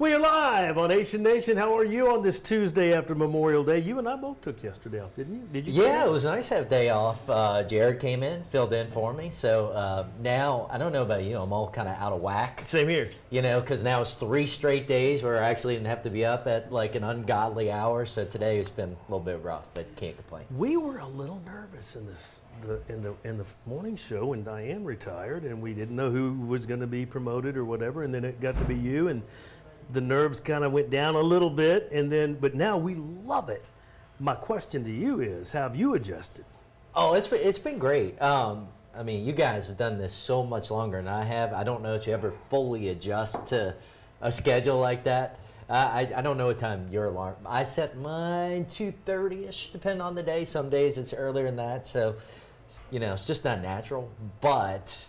We are live on Ahysen Nation. How are you on this Tuesday after Memorial Day? You and I both took yesterday off, didn't you? Did you? Yeah, it was nice to have a day off. Jared came in, filled in for me. So now, I don't know about you, I'm all kind of out of whack. Same here. You know, because now it's 3 straight days where I actually didn't have to be up at like an ungodly hour. So today it's been a little bit rough, but can't complain. We were a little nervous in the morning show when Diane retired, and we didn't know who was going to be promoted or whatever, and then it got to be you, and the nerves kind of went down a little bit, but now we love it. My question to you is, how have you adjusted? Oh, it's been great. I mean, you guys have done this so much longer than I have. I don't know if you ever fully adjust to a schedule like that. I don't know what time your alarm. I set mine 2:30ish, depending on the day. Some days it's earlier than that, so you know it's just not natural. But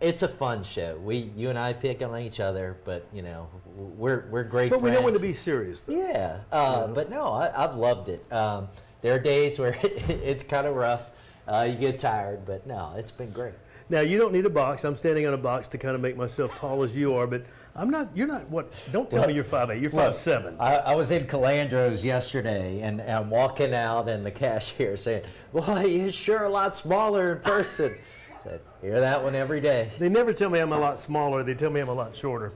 it's a fun show. You and I pick on each other, but you know we're great but friends. We know when to be serious, though. Yeah, but no, I've loved it. There are days where it's kind of rough. You get tired, but no, it's been great. Now, you don't need a box. I'm standing on a box to kind of make myself tall as you are, but I'm not. You're not. What? Don't tell me you're 5'8". You're 5'7". I was in Calandro's yesterday, and I'm walking out, and the cashier saying, "Boy, you're sure a lot smaller in person." I said, "Hear that one every day." They never tell me I'm a lot smaller. They tell me I'm a lot shorter.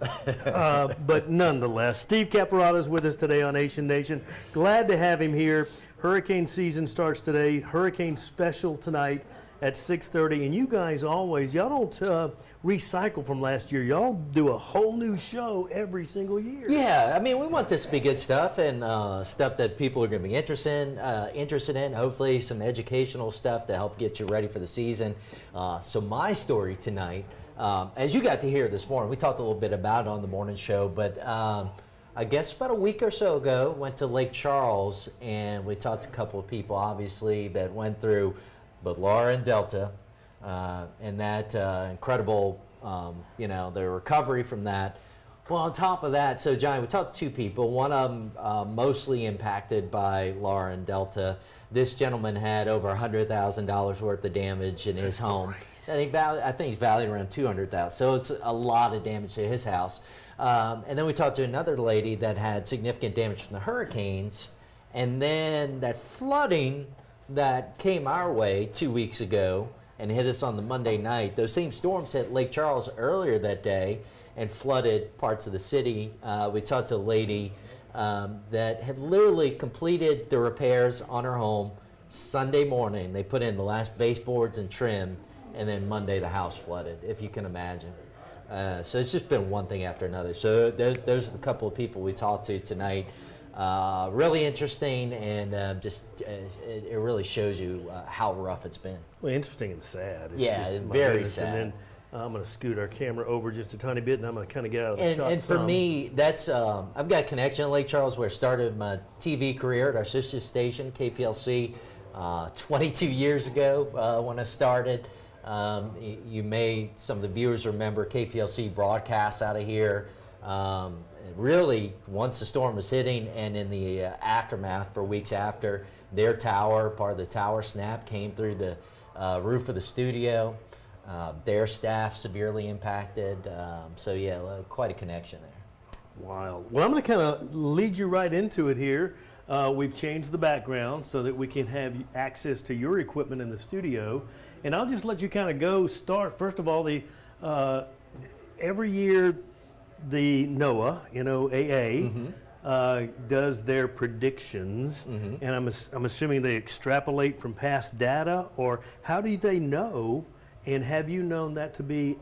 But nonetheless, Steve Capporotta is with us today on Ahysen Nation. Glad to have him here. Hurricane season starts today. Hurricane special tonight at 6:30. And you guys always, y'all don't recycle from last year. Y'all do a whole new show every single year. Yeah, I mean, we want this to be good stuff and stuff that people are going to be interested in. Hopefully some educational stuff to help get you ready for the season. So my story tonight, as you got to hear this morning, we talked a little bit about it on the morning show, but I guess about a week or so ago, went to Lake Charles, and we talked to a couple of people, obviously, that went through both Laura and Delta, and that incredible, you know, the recovery from that. Well, on top of that, so Johnny, we talked to 2 people. One of them mostly impacted by Laura and Delta. This gentleman had over $100,000 worth of damage in his home. And I think he's valued around $200,000. So it's a lot of damage to his house. And then we talked to another lady that had significant damage from the hurricanes, and then that flooding that came our way 2 weeks ago and hit us on the Monday night. Those same storms hit Lake Charles earlier that day and flooded parts of the city. We talked to a lady that had literally completed the repairs on her home Sunday morning. They put in the last baseboards and trim, and then Monday the house flooded, if you can imagine. So it's just been one thing after another. So those are the couple of people we talked to tonight. Really interesting, and it really shows you how rough it's been. Well, interesting and sad. It's yeah, just, very sad. And then I'm going to scoot our camera over just a tiny bit, and I'm going to kind of get out of the shot. And for me, that's I've got a connection in Lake Charles where I started my TV career at our sister station, KPLC. 22 years ago when I started. Some of the viewers remember KPLC broadcasts out of here. Really, once the storm was hitting and in the aftermath for weeks after, their tower, part of the tower snap, came through the roof of the studio. Their staff severely impacted. So yeah, quite a connection there. Wild. Well, I'm going to kind of lead you right into it here. We've changed the background so that we can have access to your equipment in the studio. And I'll just let you kind of start. First of all, every year the NOAA, does their predictions. And I'm assuming they extrapolate from past data, or how do they know, and have you known that to be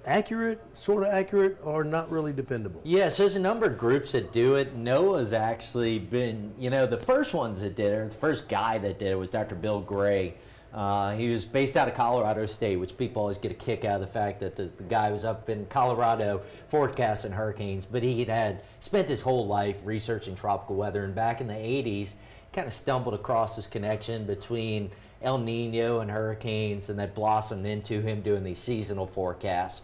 accurate, sort of accurate, or not really dependable? Yes, there's a number of groups that do it. NOAA's actually been, the first ones that did it, or the first guy that did it was Dr. Bill Gray. He was based out of Colorado State, which people always get a kick out of the fact that the guy was up in Colorado forecasting hurricanes, but he had spent his whole life researching tropical weather, and back in the 80s, kind of stumbled across this connection between El Nino and hurricanes, and that blossomed into him doing these seasonal forecasts.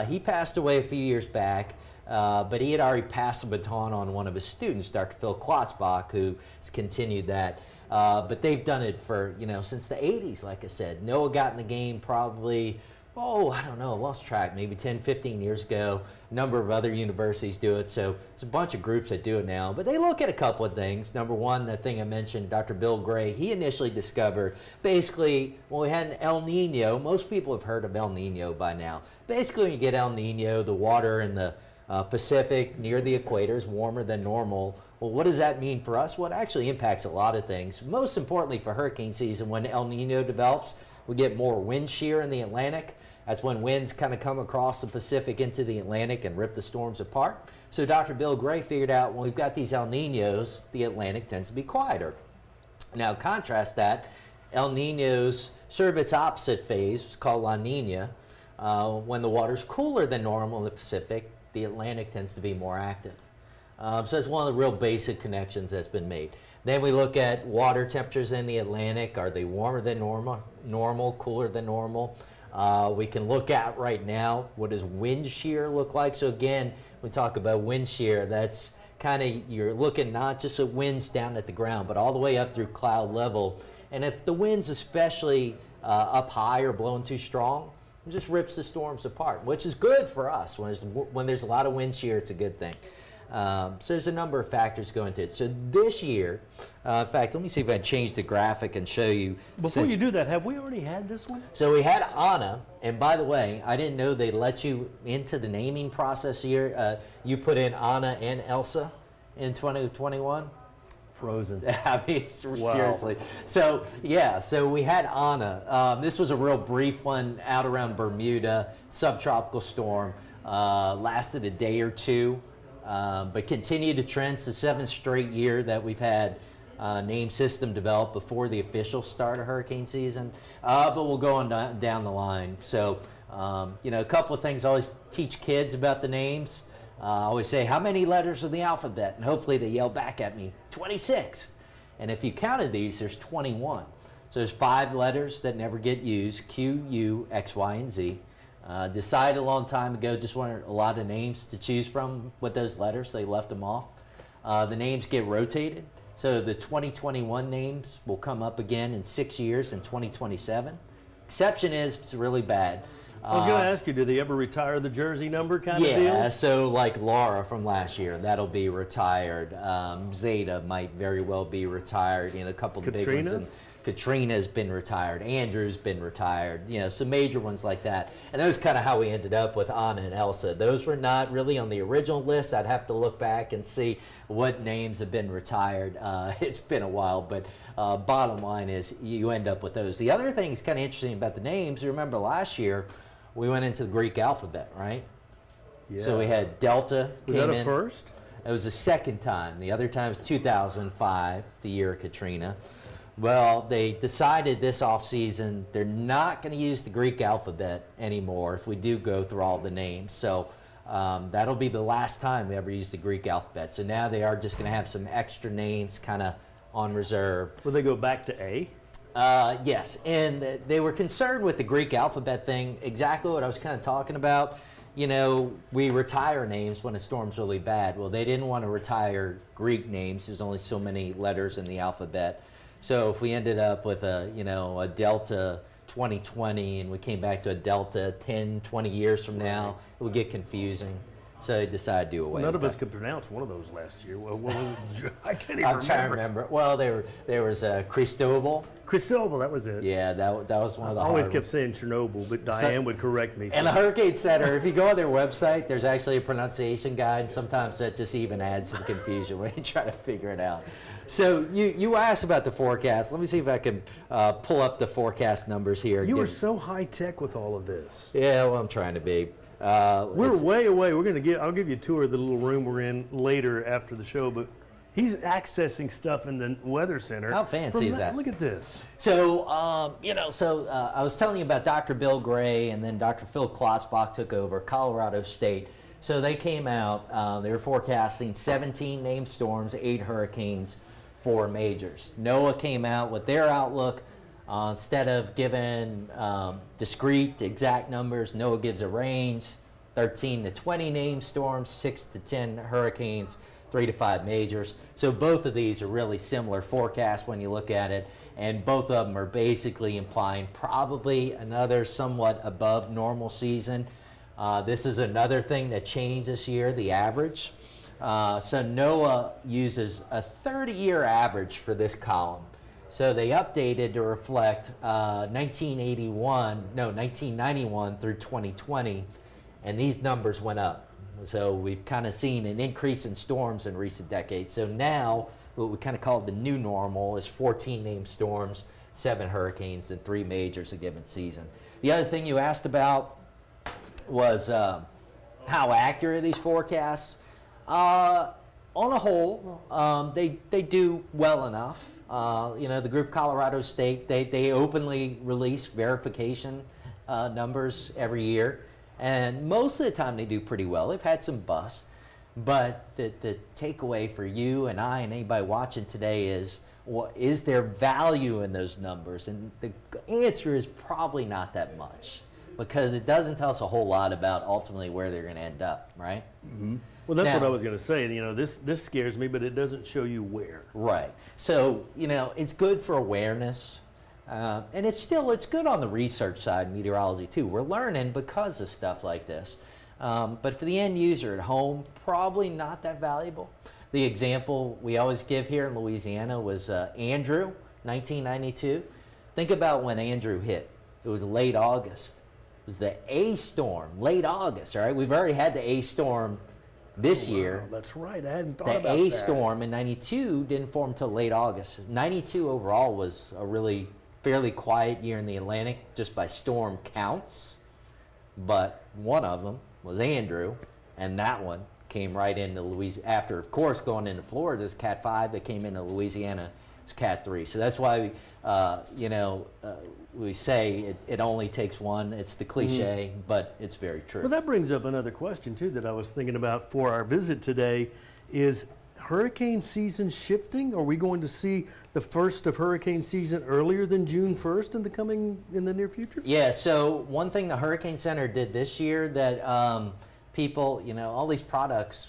He passed away a few years back, but he had already passed the baton on one of his students, Dr. Phil Klotzbach, who has continued that. But they've done it for, since the 80s, like I said. NOAA got in the game probably, I don't know, lost track, maybe 10, 15 years ago. A number of other universities do it, so there's a bunch of groups that do it now. But they look at a couple of things. Number one, the thing I mentioned, Dr. Bill Gray, he initially discovered, basically, when we had an El Nino, most people have heard of El Nino by now. Basically, when you get El Nino, the water in the Pacific near the equator is warmer than normal. Well, what does that mean for us? Well, it actually impacts a lot of things. Most importantly for hurricane season, when El Nino develops, we get more wind shear in the Atlantic. That's when winds kind of come across the Pacific into the Atlantic and rip the storms apart. So Dr. Bill Gray figured out when we've got these El Ninos, the Atlantic tends to be quieter. Now contrast that, El Ninos serve its opposite phase, it's called La Nina. When the water's cooler than normal in the Pacific, the Atlantic tends to be more active. So that's one of the real basic connections that's been made. Then we look at water temperatures in the Atlantic. Are they warmer than normal, cooler than normal? We can look at right now, what does wind shear look like? So again, we talk about wind shear, that's kind of, you're looking not just at winds down at the ground, but all the way up through cloud level. And if the wind's especially up high or blowing too strong, it just rips the storms apart, which is good for us. When there's a lot of wind shear, it's a good thing. So there's a number of factors going into it. So this year, in fact, let me see if I can change the graphic and show you. Before you do that, have we already had this one? So we had Anna, and by the way, I didn't know they let you into the naming process here. You put in Anna and Elsa in 2021. Frozen. I mean, seriously. So yeah, so we had Anna. This was a real brief one out around Bermuda, subtropical storm. Lasted a day or two, but continued to trend. It's the 7th straight year that we've had name system developed before the official start of hurricane season. But we'll go on down the line. So a couple of things I always teach kids about the names. I always say, how many letters are in the alphabet? And hopefully they yell back at me, 26. And if you counted these, there's 21. So there's 5 letters that never get used, Q, U, X, Y, and Z. Decided a long time ago, just wanted a lot of names to choose from with those letters. They left them off. The names get rotated. So the 2021 names will come up again in 6 years in 2027. Exception is it's really bad. I was going to ask you, do they ever retire the jersey number kind of deal? Yeah, so like Laura from last year, that'll be retired. Zeta might very well be retired. A couple of big ones. And Katrina's been retired. Andrew's been retired. Some major ones like that. And that was kind of how we ended up with Anna and Elsa. Those were not really on the original list. I'd have to look back and see what names have been retired. It's been a while, but bottom line is you end up with those. The other thing that's kind of interesting about the names, you remember last year, we went into the Greek alphabet, right? Yeah. So we had Delta. Was that a first? It was the second time. The other time was 2005, the year of Katrina. Well, they decided this off-season they're not going to use the Greek alphabet anymore if we do go through all the names. So that'll be the last time we ever use the Greek alphabet. So now they are just going to have some extra names kind of on reserve. Will they go back to A? Yes, and they were concerned with the Greek alphabet thing, exactly what I was kind of talking about. You know, we retire names when a storm's really bad. Well, they didn't want to retire Greek names. There's only so many letters in the alphabet. So if we ended up with a Delta 2020 and we came back to a Delta 10, 20 years from now, it would get confusing. So they decided to do away None with of us that. could pronounce one of those last year. What was it? I can't even I'm trying to remember. Well, there was Cristobal. Cristobal, that was it. Yeah, that was one of the I always hard kept ones. saying Chernobyl, but Diane would correct me. And the Hurricane Center, if you go on their website, there's actually a pronunciation guide. Sometimes that just even adds to the confusion when you try to figure it out. So you asked about the forecast. Let me see if I can pull up the forecast numbers here. You were so high tech with all of this. Yeah, well, I'm trying to be. We're way away. I'll give you a tour of the little room we're in later after the show, but he's accessing stuff in the weather center. How fancy is that? Look at this. So, I was telling you about Dr. Bill Gray, and then Dr. Phil Klotzbach took over Colorado State. So they came out, they were forecasting 17 named storms, 8 hurricanes, 4 majors. NOAA came out with their outlook. Instead of giving discrete, exact numbers, NOAA gives a range, 13 to 20 named storms, 6 to 10 hurricanes, 3 to 5 majors. So both of these are really similar forecasts when you look at it, and both of them are basically implying probably another somewhat above normal season. This is another thing that changed this year, the average. So NOAA uses a 30-year average for this column. So they updated to reflect 1991 through 2020, and these numbers went up. So we've kind of seen an increase in storms in recent decades. So now what we kind of call the new normal is 14 named storms, 7 hurricanes, and 3 majors a given season. The other thing you asked about was how accurate are these forecasts? On a whole, they do well enough. The group Colorado State, they openly release verification numbers every year, and most of the time they do pretty well. They've had some busts, but the takeaway for you and I and anybody watching today is, is there value in those numbers? And the answer is probably not that much, because it doesn't tell us a whole lot about ultimately where they're going to end up, right? Mm-hmm. Well, that's Now, what I was going to say. This scares me, but it doesn't show you where. Right. So, it's good for awareness. And it's good on the research side of meteorology, too. We're learning because of stuff like this. But for the end user at home, probably not that valuable. The example we always give here in Louisiana was Andrew, 1992. Think about when Andrew hit. It was late August. It was the A storm, late August, all right? We've already had the A storm this year. That's right. I hadn't thought The about A that. storm in 92 didn't form until late August. 92 overall was a really fairly quiet year in the Atlantic, just by storm counts. But one of them was Andrew, and that one came right into Louisiana. After, of course, going into Florida as Cat 5, it came into Louisiana as Cat 3. So that's why we say it only takes one. It's the cliche, but it's very true. Well, that brings up another question, too, that I was thinking about for our visit today. Is hurricane season shifting? Are we going to see the first of hurricane season earlier than June 1st in the near future? Yeah, so one thing the Hurricane Center did this year that people, all these products,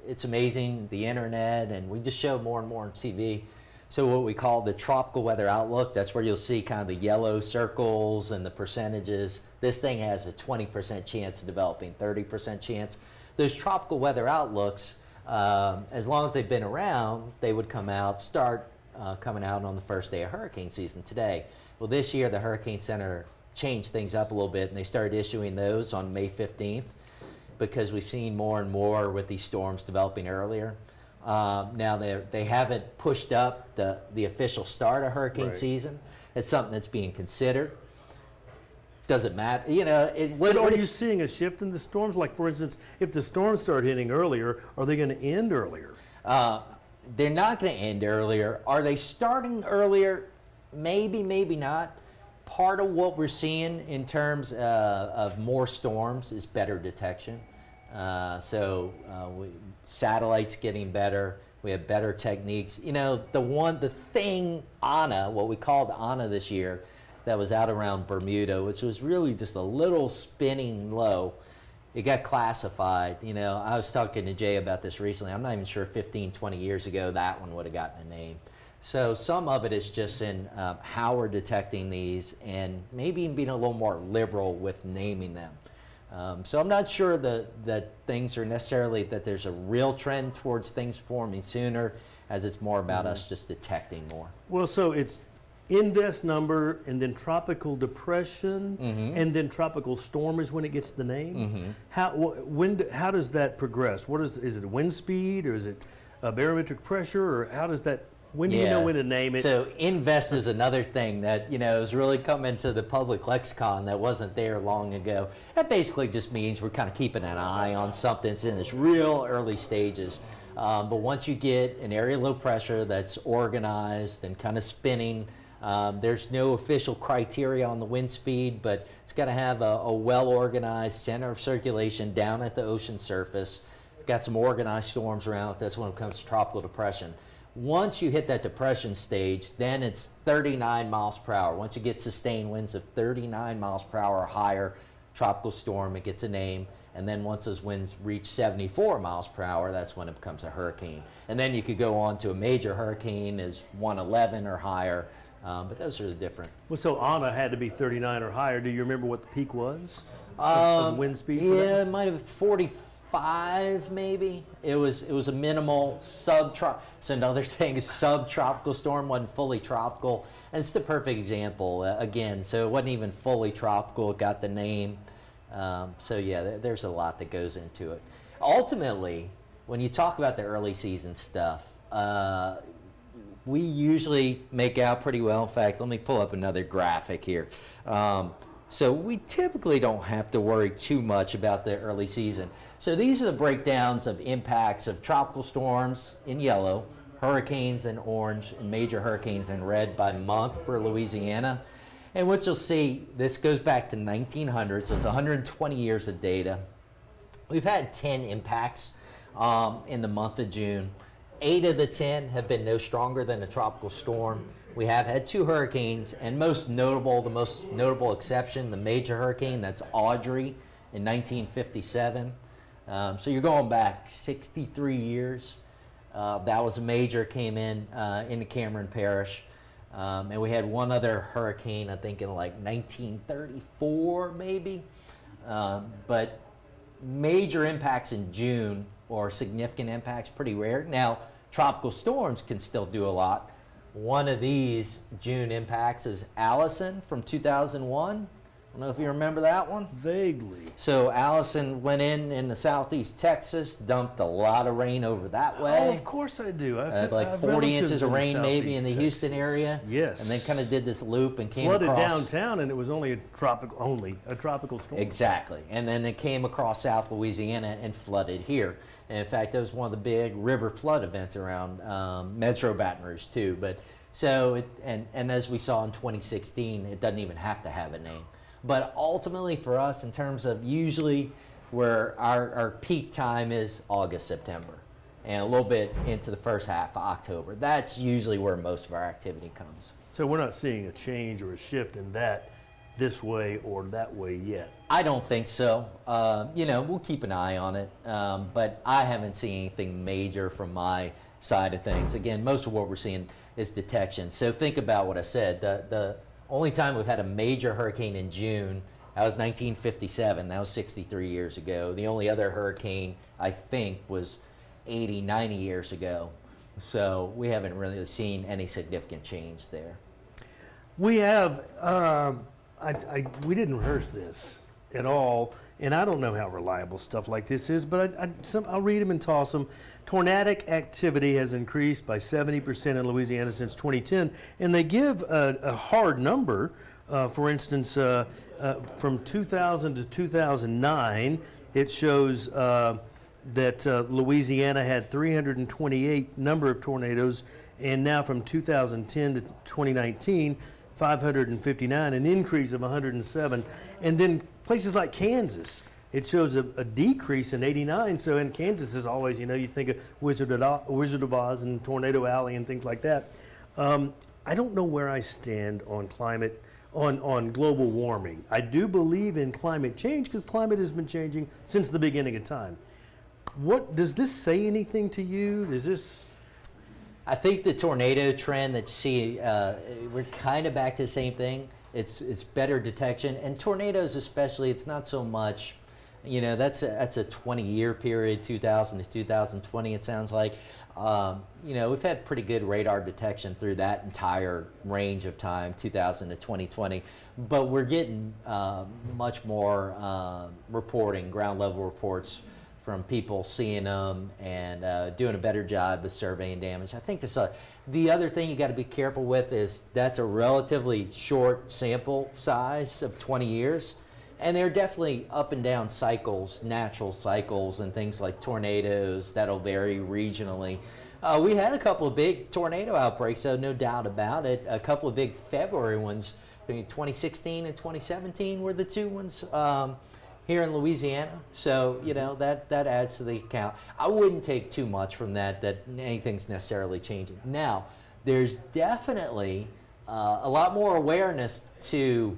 it's amazing, the internet, and we just show more and more on TV. So what we call the tropical weather outlook, that's where you'll see kind of the yellow circles and the percentages. This thing has a 20% chance of developing, 30% chance. Those tropical weather outlooks, as long as they've been around, they would start coming out on the first day of hurricane season today. Well, this year the Hurricane Center changed things up a little bit, and they started issuing those on May 15th because we've seen more and more with these storms developing earlier. Now they haven't pushed up the official start of hurricane season. It's something that's being considered. Doesn't matter, But are you seeing a shift in the storms? Like, for instance, if the storms start hitting earlier, are they going to end earlier? They're not going to end earlier. Are they starting earlier? Maybe, maybe not. Part of what we're seeing in terms of more storms is better detection. Satellites getting better, We have better techniques. You know, the thing, Anna, what we called Anna this year, that was out around Bermuda, which was really just a little spinning low. It got classified. You know, I was talking to Jay about this recently. I'm not even sure 15, 20 years ago that one would have gotten a name. So some of it is just in how we're detecting these and maybe even being a little more liberal with naming them. So I'm not sure that things are necessarily that there's a real trend towards things forming sooner, as it's more about us just detecting more. Well, so it's invest number and then tropical depression and then tropical storm is when it gets the name. How does that progress? Is it wind speed or is it barometric pressure, or how does that? When do you know when to name it? So invest is another thing that, you know, has really come into the public lexicon that wasn't there long ago. That basically just means we're kind of keeping an eye on something that's in its real early stages. But once you get an area of low pressure that's organized and kind of spinning, there's no official criteria on the wind speed, but it's got to have a well-organized center of circulation down at the ocean surface. Got some organized storms around it. That's when it comes to tropical depression. Once you hit that depression stage, then it's 39 miles per hour. Once you get sustained winds of 39 miles per hour or higher, tropical storm, it gets a name. And then once those winds reach 74 miles per hour, that's when it becomes a hurricane. And then you could go on to a major hurricane as 111 or higher. But those are the different. Well, so Anna had to be 39 or higher. Do you remember what the peak was of wind speed? For yeah, that? it might have been 45 maybe. It was a minimal subtropical. So another thing is subtropical storm, wasn't fully tropical. And it's the perfect example again. So it wasn't even fully tropical. It got the name. So yeah, there's a lot that goes into it. Ultimately, when you talk about the early season stuff, we usually make out pretty well. In fact, let me pull up another graphic here. So we typically don't have to worry too much about the early season. So these are the breakdowns of impacts of tropical storms in yellow, hurricanes in orange, and major hurricanes in red by month for Louisiana. And what you'll see, this goes back to 1900, so it's 120 years of data. We've had 10 impacts in the month of June. 8 of the 10 have been no stronger than a tropical storm. We have had 2 hurricanes, and the most notable exception, the major hurricane, that's Audrey in 1957. So you're going back 63 years. That was a major, came into Cameron Parish. And we had one other hurricane, I think in like 1934 maybe. But major impacts in June or significant impacts, pretty rare. Now, tropical storms can still do a lot. One of these June impacts is Ahysen from 2001. I don't know if you remember that one. Vaguely. So Ahysen went in the southeast Texas, dumped a lot of rain over that way. Oh, of course I do. I've like 40 inches of rain maybe in the Southeast Houston Texas. area. Yes. And then kind of did this loop and came Flooded across. downtown, and it was only a tropical storm. Exactly. And then it came across South Louisiana and flooded here. And in fact, that was one of the big river flood events around Metro Baton Rouge too. But so, and as we saw in 2016, it doesn't even have to have a name. But ultimately for us, in terms of usually where our peak time is August, September, and a little bit into the first half of October. That's usually where most of our activity comes. So we're not seeing a change or a shift in that this way or that way yet. I don't think so. You know, we'll keep an eye on it, but I haven't seen anything major from my side of things. Again, most of what we're seeing is detection. So think about what I said. The only time we've had a major hurricane in June, that was 1957. That was 63 years ago. The only other hurricane, I think, was 80, 90 years ago. So we haven't really seen any significant change there. We have, we didn't rehearse this at all, and I don't know how reliable stuff like this is, but I'll read them and toss them. Tornadic activity has increased by 70% in Louisiana since 2010, and they give a hard number. For instance, from 2000 to 2009, it shows that Louisiana had 328 number of tornadoes, and now from 2010 to 2019, 559, an increase of 107. And then places like Kansas it shows a decrease in 89. So in Kansas, is always, you think of Wizard of Oz and Tornado Alley and things like that. I don't know where I stand on climate, on global warming. I do believe in climate change because climate has been changing since the beginning of time. What does this say anything to you? Does this? I think the tornado trend that you see, we're kind of back to the same thing. It's better detection, and tornadoes especially. It's not so much, that's a 20-year period, 2000 to 2020. It sounds like, we've had pretty good radar detection through that entire range of time, 2000 to 2020. But we're getting much more reporting, ground level reports from people seeing them and doing a better job of surveying damage. I think the other thing you got to be careful with is that's a relatively short sample size of 20 years. And there are definitely up and down cycles, natural cycles, and things like tornadoes that'll vary regionally. We had a couple of big tornado outbreaks, so no doubt about it. A couple of big February ones, 2016 and 2017 were the two ones. Here in Louisiana, so that adds to the account. I wouldn't take too much from that anything's necessarily changing. Now, there's definitely a lot more awareness to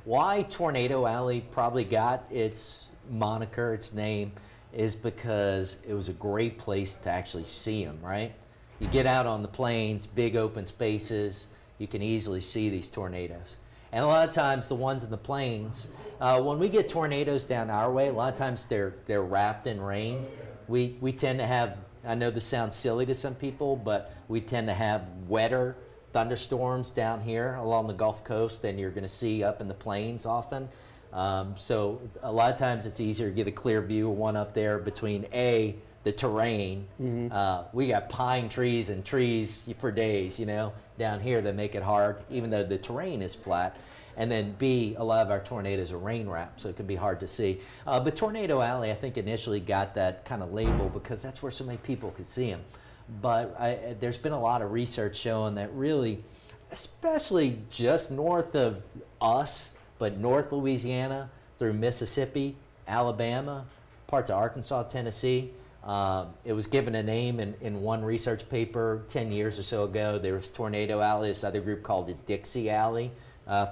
why Tornado Alley probably got its moniker, its name, is because it was a great place to actually see them, right? You get out on the plains, big open spaces, you can easily see these tornadoes. And a lot of times the ones in the plains, when we get tornadoes down our way, a lot of times they're wrapped in rain. We tend to have, I know this sounds silly to some people, but we tend to have wetter thunderstorms down here along the Gulf Coast than you're going to see up in the plains often. So a lot of times it's easier to get a clear view of one up there between the terrain. We got pine trees and trees for days, down here that make it hard, even though the terrain is flat. And then B, a lot of our tornadoes are rain wrapped, so it can be hard to see. But Tornado Alley, I think, initially got that kind of label because that's where so many people could see them. But there's been a lot of research showing that really, especially just north of us, but North Louisiana through Mississippi, Alabama, parts of Arkansas, Tennessee, it was given a name in one research paper 10 years or so ago. There was Tornado Alley. This other group called it Dixie Alley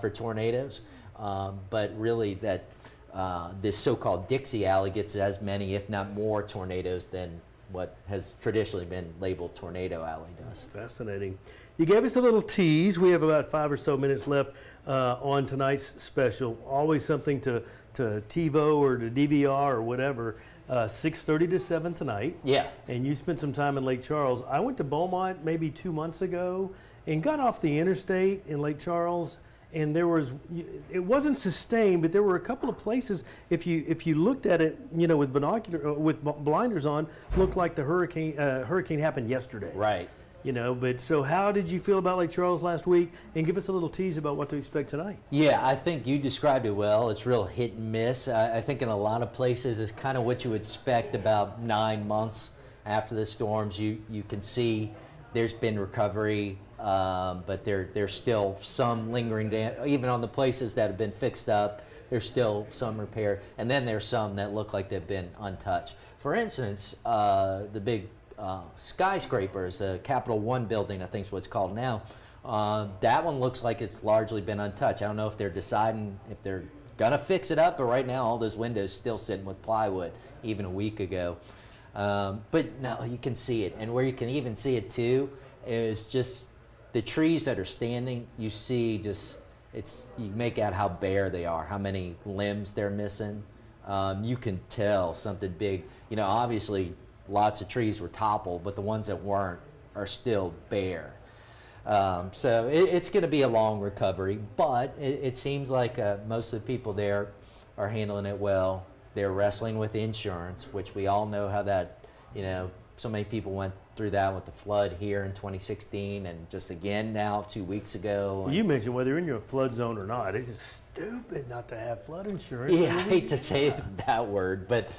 for tornadoes. But really this so-called Dixie Alley gets as many, if not more, tornadoes than what has traditionally been labeled Tornado Alley does. Fascinating. You gave us a little tease. We have about 5 or so minutes left on tonight's special. Always something to TiVo or to DVR or whatever. 6:30 to 7 tonight. Yeah. And you spent some time in Lake Charles. I went to Beaumont maybe 2 months ago and got off the interstate in Lake Charles, and it wasn't sustained, but there were a couple of places, if you looked at it, with with blinders on, looked like the hurricane happened yesterday. Right. But so how did you feel about Lake Charles last week? And give us a little tease about what to expect tonight. Yeah, I think you described it well. It's real hit and miss. I think in a lot of places it's kind of what you would expect about 9 months after the storms. You can see there's been recovery, but there's still some lingering damage. Even on the places that have been fixed up, there's still some repair. And then there's some that look like they've been untouched. For instance, the big skyscrapers, the Capital One building, I think is what it's called now. That one looks like it's largely been untouched. I don't know if they're deciding if they're gonna fix it up, but right now all those windows still sitting with plywood, even a week ago. But no, you can see it, and where you can even see it too is just the trees that are standing. You see you make out how bare they are, how many limbs they're missing. You can tell something big. Obviously lots of trees were toppled, but the ones that weren't are still bare. So it's going to be a long recovery, but it seems like most of the people there are handling it well. They're wrestling with insurance, which we all know how that, so many people went through that with the flood here in 2016 and just again now 2 weeks ago. Well, you mentioned whether you're in your flood zone or not. It's just stupid not to have flood insurance. Yeah, I hate to say that word, but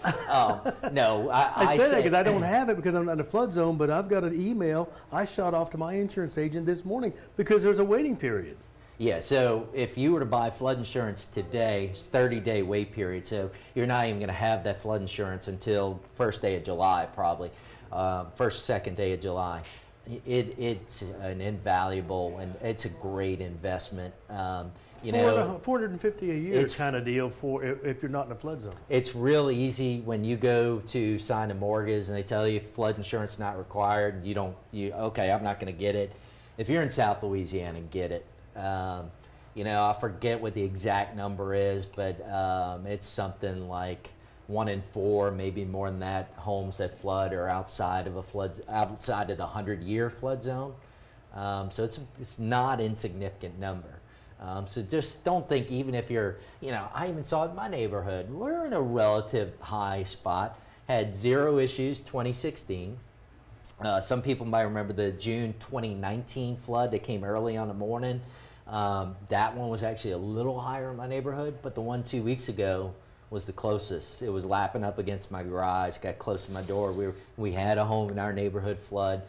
no. I say that because I don't have it because I'm not in a flood zone, but I've got an email I shot off to my insurance agent this morning because there's a waiting period. Yeah, so if you were to buy flood insurance today, it's 30-day wait period. So you're not even going to have that flood insurance until first day of July, probably, second day of July. It's an invaluable, and it's a great investment. You know, $450 a year kind of deal for if you're not in a flood zone. It's real easy when you go to sign a mortgage and they tell you flood insurance not required. Okay, I'm not going to get it. If you're in South Louisiana, get it. You know, I forget what the exact number is, but it's something like 1 in 4, maybe more than that, homes that flood are outside of the 100-year flood zone. So it's not an insignificant number. So just don't think, even if you're, you know, I even saw it in my neighborhood. We're in a relative high spot. Had 0 issues 2016. Some people might remember the June 2019 flood that came early on the morning. That one was actually a little higher in my neighborhood, but the one 2 weeks ago was the closest. It was lapping up against my garage, got close to my door. We had a home in our neighborhood flood.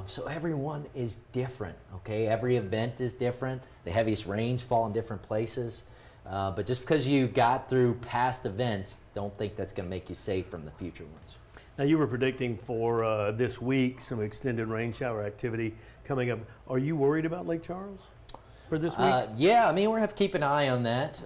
So everyone is different, okay? Every event is different. The heaviest rains fall in different places. But just because you got through past events, don't think that's going to make you safe from the future ones. Now, you were predicting for this week some extended rain shower activity coming up. Are you worried about Lake Charles for this week? Yeah, I mean, we're going to have to keep an eye on that.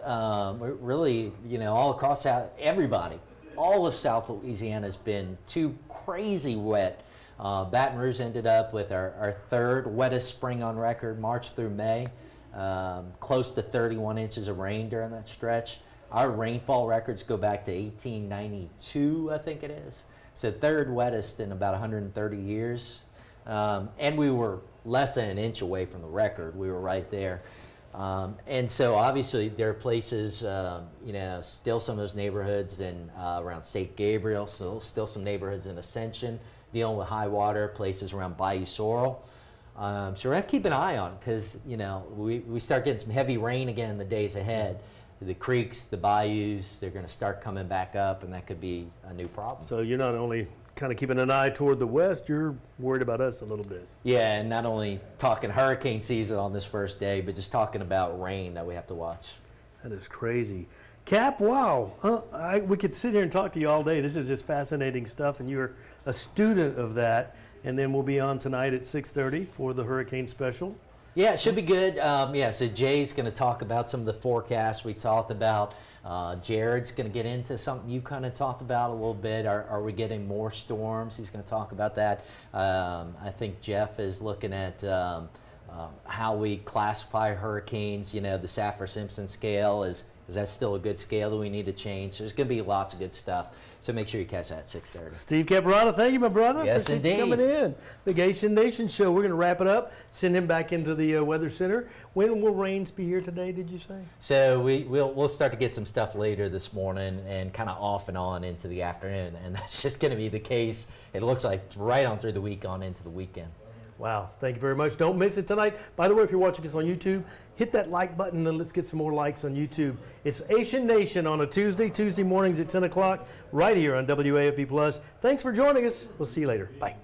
We're really, you know, all across everybody, all of South Louisiana has been too crazy wet. Baton Rouge ended up with our 3rd wettest spring on record, March through May. Close to 31 inches of rain during that stretch. Our rainfall records go back to 1892, I think it is. So 3rd wettest in about 130 years. And we were less than an inch away from the record. We were right there. And so obviously there are places, you know, still some of those neighborhoods around St. Gabriel, still some neighborhoods in Ascension dealing with high water, places around Bayou Sorrel. So we're going to have to keep an eye on it because, you know, we start getting some heavy rain again in the days ahead. The creeks, the bayous, they're going to start coming back up, and that could be a new problem. So you're not only kind of keeping an eye toward the west, you're worried about us a little bit. Yeah, and not only talking hurricane season on this first day, but just talking about rain that we have to watch. That is crazy. Cap, wow. We could sit here and talk to you all day. This is just fascinating stuff, and you're a student of that. And then we'll be on tonight at 6:30 for the hurricane special. Yeah, it should be good. Yeah, so Jay's going to talk about some of the forecasts we talked about. Jared's going to get into something you kind of talked about a little bit. Are we getting more storms? He's going to talk about that. I think Jeff is looking at how we classify hurricanes. You know, the Saffir-Simpson scale, is that still a good scale? Do we need to change? There's going to be lots of good stuff. So make sure you catch that at 6:30. Steve Capporotta, thank you, my brother. Yes, Appreciate you indeed. coming in. Big Ahysen Nation show. We're going to wrap it up, send him back into the Weather Center. When will rains be here today, did you say? So we'll start to get some stuff later this morning and kind of off and on into the afternoon. And that's just going to be the case. It looks like right on through the week on into the weekend. Wow, thank you very much. Don't miss it tonight. By the way, if you're watching us on YouTube, hit that like button and let's get some more likes on YouTube. It's Ahysen Nation on a Tuesday mornings at 10 o'clock, right here on WAFB+. Thanks for joining us. We'll see you later. Bye.